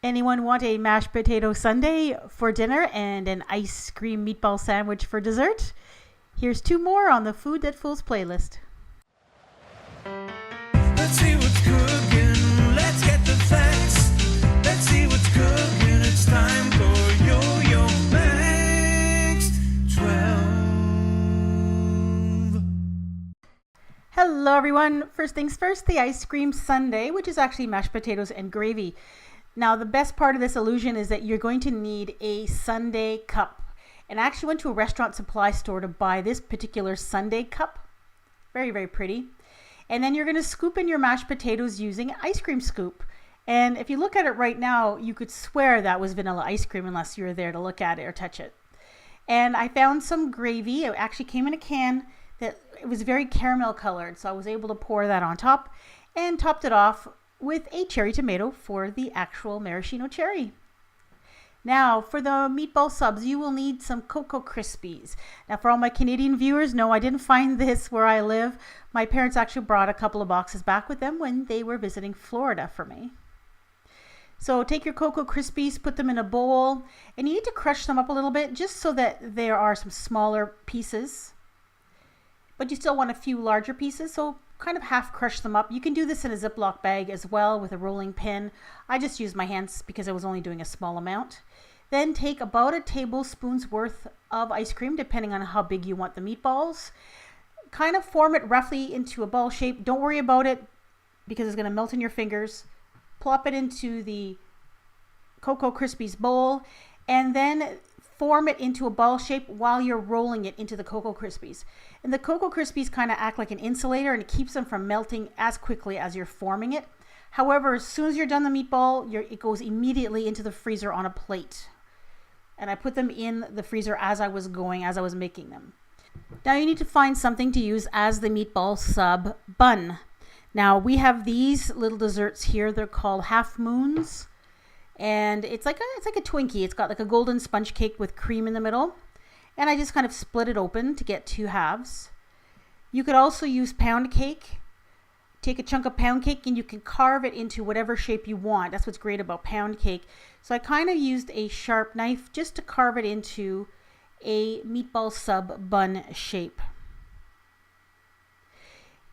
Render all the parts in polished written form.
Anyone want a mashed potato sundae for dinner and an ice cream meatball sandwich for dessert? Here's two more on the Food That Fools playlist. Let's see what's cooking. Let's get the facts. Let's see what's cooking. It's time for Yo-Yo Max 12. Hello everyone. First things first, the ice cream sundae, which is actually mashed potatoes and gravy. Now the best part of this illusion is that you're going to need a sundae cup. And I actually went to a restaurant supply store to buy this particular sundae cup. Very, very pretty. And then you're going to scoop in your mashed potatoes using an ice cream scoop. And if you look at it right now, you could swear that was vanilla ice cream unless you were there to look at it or touch it. And I found some gravy. It actually came in a can that it was very caramel colored. So I was able to pour that on top and topped it off with a cherry tomato for the actual maraschino cherry. Now for the meatball subs, you will need some Cocoa Krispies. Now for all my Canadian viewers, no, I didn't find this where I live. My parents actually brought a couple of boxes back with them when they were visiting Florida for me. So take your Cocoa Krispies, put them in a bowl, and you need to crush them up a little bit just so that there are some smaller pieces. But you still want a few larger pieces, so kind of half crush them up. You can do this in a Ziploc bag as well with a rolling pin. I just used my hands because I was only doing a small amount. Then take about a tablespoon's worth of ice cream, depending on how big you want the meatballs. Kind of form it roughly into a ball shape. Don't worry about it because it's going to melt in your fingers. Plop it into the Cocoa Krispies bowl and then form it into a ball shape while you're rolling it into the Cocoa Krispies. And the Cocoa Krispies kind of act like an insulator and it keeps them from melting as quickly as you're forming it. However, as soon as you're done the meatball, it goes immediately into the freezer on a plate. And I put them in the freezer as I was making them. Now you need to find something to use as the meatball sub bun. Now we have these little desserts here. They're called half moons. And it's like a Twinkie. It's got like a golden sponge cake with cream in the middle. And I just kind of split it open to get two halves. You could also use pound cake. Take a chunk of pound cake and you can carve it into whatever shape you want. That's what's great about pound cake. So I kind of used a sharp knife just to carve it into a meatball sub bun shape.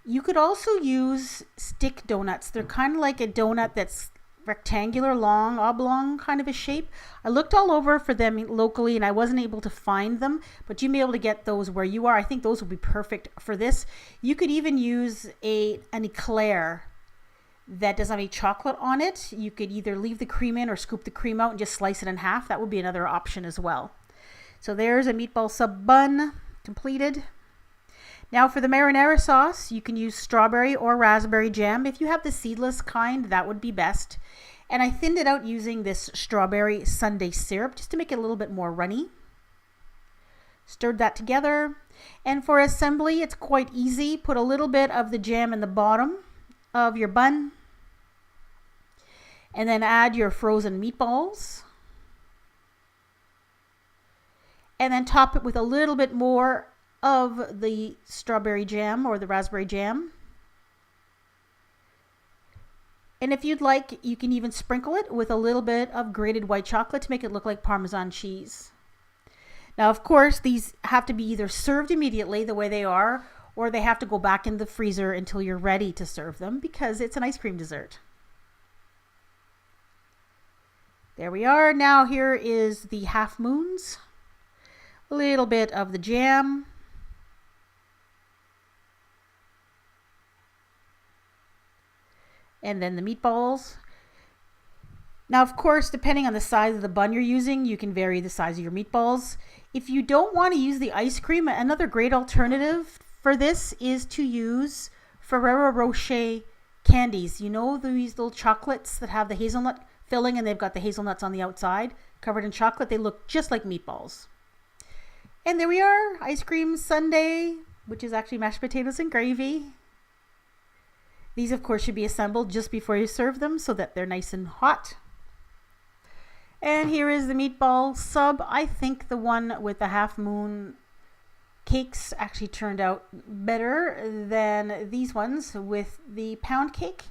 You could also use stick donuts. They're kind of like a donut that's rectangular, long, oblong kind of a shape. I looked all over for them locally and I wasn't able to find them, but you may be able to get those where you are. I think those would be perfect for this. You could even use an eclair that doesn't have any chocolate on it. You could either leave the cream in or scoop the cream out and just slice it in half. That would be another option as well. So there's a meatball sub bun completed. Now for the marinara sauce, you can use strawberry or raspberry jam. If you have the seedless kind, that would be best. And I thinned it out using this strawberry sundae syrup just to make it a little bit more runny. Stirred that together. And for assembly, it's quite easy. Put a little bit of the jam in the bottom of your bun. And then add your frozen meatballs. And then top it with a little bit more of the strawberry jam or the raspberry jam. And if you'd like, you can even sprinkle it with a little bit of grated white chocolate to make it look like Parmesan cheese. Now, of course, these have to be either served immediately the way they are, or they have to go back in the freezer until you're ready to serve them because it's an ice cream dessert. There we are. Now here is the half moons. A little bit of the jam. And then the meatballs. Now, of course, depending on the size of the bun you're using, you can vary the size of your meatballs. If you don't want to use the ice cream, another great alternative for this is to use Ferrero Rocher candies. You know these little chocolates that have the hazelnut filling and they've got the hazelnuts on the outside covered in chocolate? They look just like meatballs. And there we are, ice cream sundae, which is actually mashed potatoes and gravy. These, of course, should be assembled just before you serve them so that they're nice and hot. And here is the meatball sub. I think the one with the half moon cakes actually turned out better than these ones with the pound cake.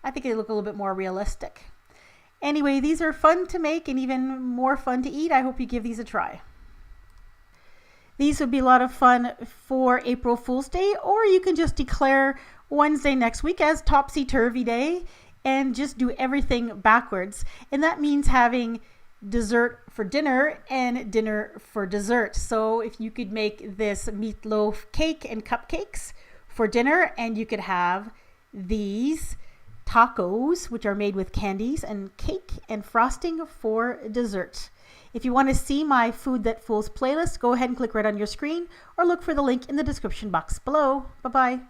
I think they look a little bit more realistic. Anyway, these are fun to make and even more fun to eat. I hope you give these a try. These would be a lot of fun for April Fool's Day, or you can just declare Wednesday next week as Topsy-Turvy Day and just do everything backwards. And that means having dessert for dinner and dinner for dessert. So if you could make this meatloaf cake and cupcakes for dinner, and you could have these tacos, which are made with candies and cake and frosting for dessert. If you want to see my Food That Fools playlist, go ahead and click right on your screen or look for the link in the description box below. Bye-bye.